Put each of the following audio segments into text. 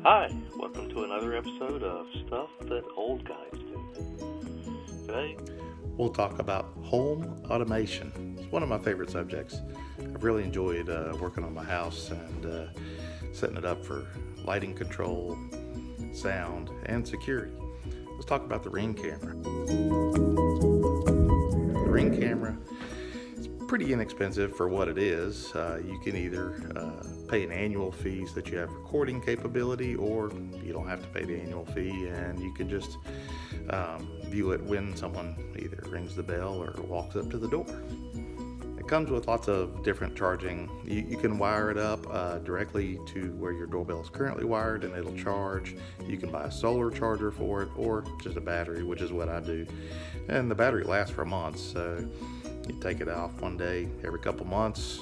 Hi, welcome to another episode of Stuff That Old Guys Do. Today, we'll talk about home automation. It's one of my favorite subjects. I've really enjoyed working on my house and setting it up for lighting control, sound, and security. Let's talk about the Ring camera. The Ring camera is pretty inexpensive for what it is. You can either pay an annual fee so that you have recording capability, or you don't have to pay the annual fee and you can just view it when someone either rings the bell or walks up to the door. It comes with lots of different charging. You can wire it up directly to where your doorbell is currently wired and it'll charge. You can buy a solar charger for it or just a battery, which is what I do. And the battery lasts for months, so you take it off one day every couple months,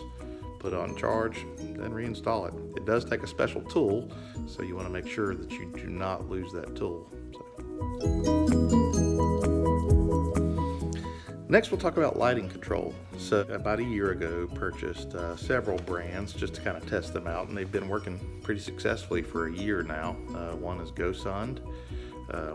put it on charge, then reinstall it. It does take a special tool, so you want to make sure that you do not lose that tool. Next, we'll talk about lighting control. So about a year ago, purchased several brands just to kind of test them out, and they've been working pretty successfully for a year now. One is Gosund,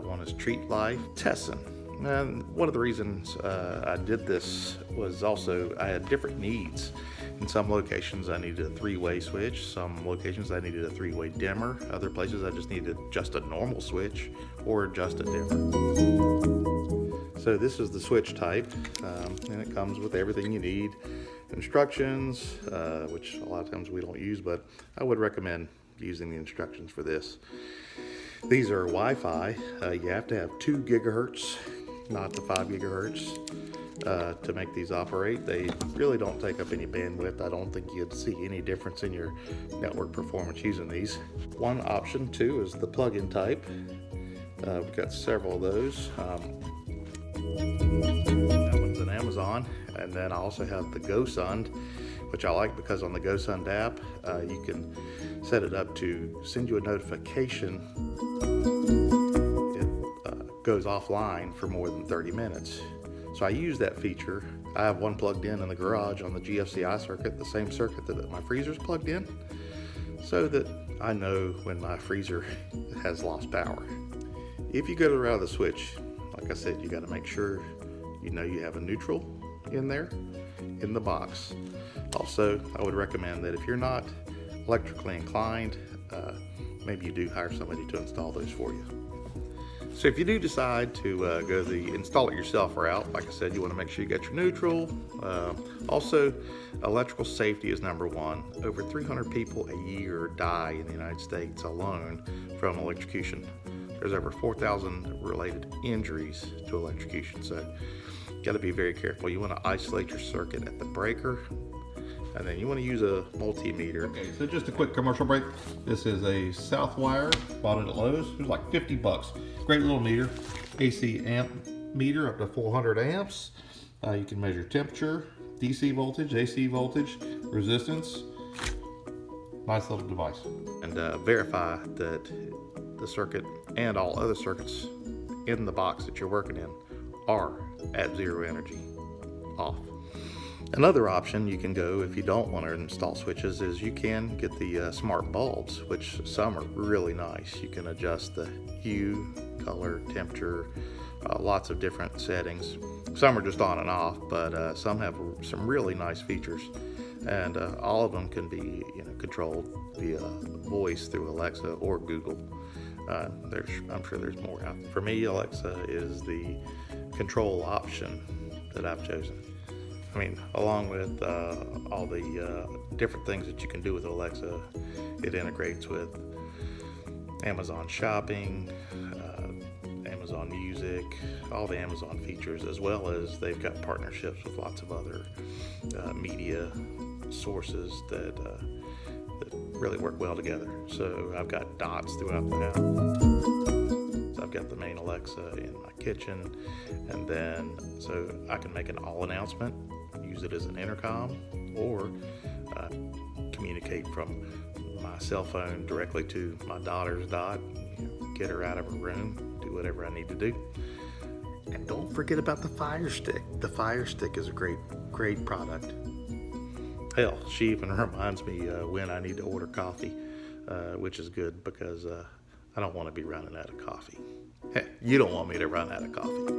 one is Treat Life, Tesson. And one of the reasons I did this was also I had different needs. In some locations I needed a three-way switch, some locations I needed a three-way dimmer, other places I just needed just a normal switch or just a dimmer. So this is the switch type, and it comes with everything you need. Instructions, which a lot of times we don't use, but I would recommend using the instructions for this. These are Wi-Fi. You have to have 2 gigahertz, not the 5 gigahertz, to make these operate. They really don't take up any bandwidth. I don't think you'd see any difference in your network performance using these. One option too is the plug-in type. We've got several of those. That one's an Amazon, and then I also have the Gosund, which I like because on the Gosund app you can set it up to send you a notification. It goes offline for more than 30 minutes. So I use that feature. I have one plugged in the garage on the GFCI circuit, the same circuit that my freezer's plugged in, so that I know when my freezer has lost power. If you go to the route of the switch, like I said, you got to make sure you know you have a neutral in there in the box. Also, I would recommend that if you're not electrically inclined, maybe you do hire somebody to install those for you. So if you do decide to go the install it yourself route, like I said, you want to make sure you got your neutral. Also, electrical safety is number one. Over 300 people a year die in the United States alone from electrocution. There's over 4,000 related injuries to electrocution, so you got to be very careful. You want to isolate your circuit at the breaker, and then you want to use a multimeter. Okay, so just a quick commercial break. This is a Southwire, bought it at Lowe's. It was like 50 bucks. Great little meter, AC amp meter up to 400 amps. You can measure temperature, DC voltage, AC voltage, resistance. Nice little device. And verify that the circuit and all other circuits in the box that you're working in are at zero energy, off. Another option you can go if you don't want to install switches is you can get the smart bulbs, which some are really nice. You can adjust the hue, color, temperature, lots of different settings. Some are just on and off, but some have some really nice features, and all of them can be controlled via voice through Alexa or Google. I'm sure there's more out there. For me, Alexa is the control option that I've chosen. I mean, along with all the different things that you can do with Alexa, it integrates with Amazon Shopping, Amazon Music, all the Amazon features, as well as they've got partnerships with lots of other media sources that really work well together. So I've got dots throughout the house. So I've got the main Alexa in my kitchen, and then so I can make an all announcement, use it as an intercom, or communicate from my cell phone directly to my daughter's dot, get her out of her room, do whatever I need to do. And don't forget about the Fire Stick. The Fire Stick is a great product. Hell, she even reminds me when I need to order coffee. which is good because I don't want to be running out of coffee. You don't want me to run out of coffee.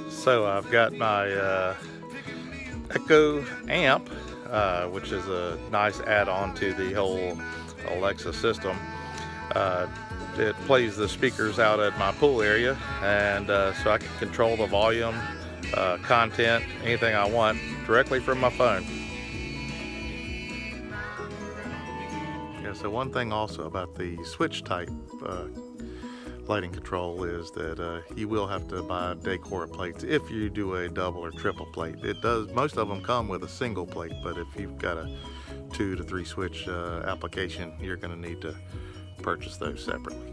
So I've got my Echo amp, which is a nice add-on to the whole Alexa system. It plays the speakers out at my pool area, and so I can control the volume, content, anything I want directly from my phone. Yeah, so one thing also about the switch type lighting control is that you will have to buy Decor plates if you do a double or triple plate. Most of them come with a single plate, but if you've got a 2 to 3 switch application, you're going to need to purchase those separately.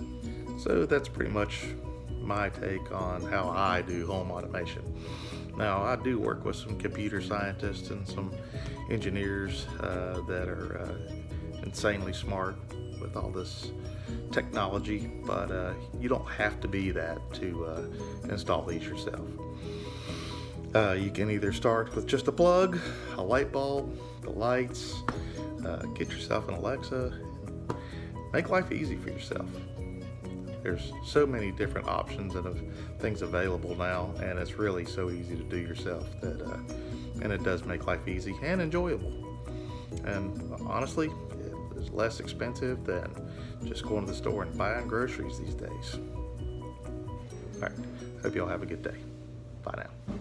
So that's pretty much my take on how I do home automation. Now, I do work with some computer scientists and some engineers that are insanely smart with all this technology, but you don't have to be that to install these yourself. You can either start with just a plug, a light bulb, the lights, get yourself an Alexa, make life easy for yourself. There's so many different options and things available now, and it's really so easy to do yourself that, and it does make life easy and enjoyable. And honestly, it's less expensive than just going to the store and buying groceries these days. All right, hope you all have a good day. Bye now.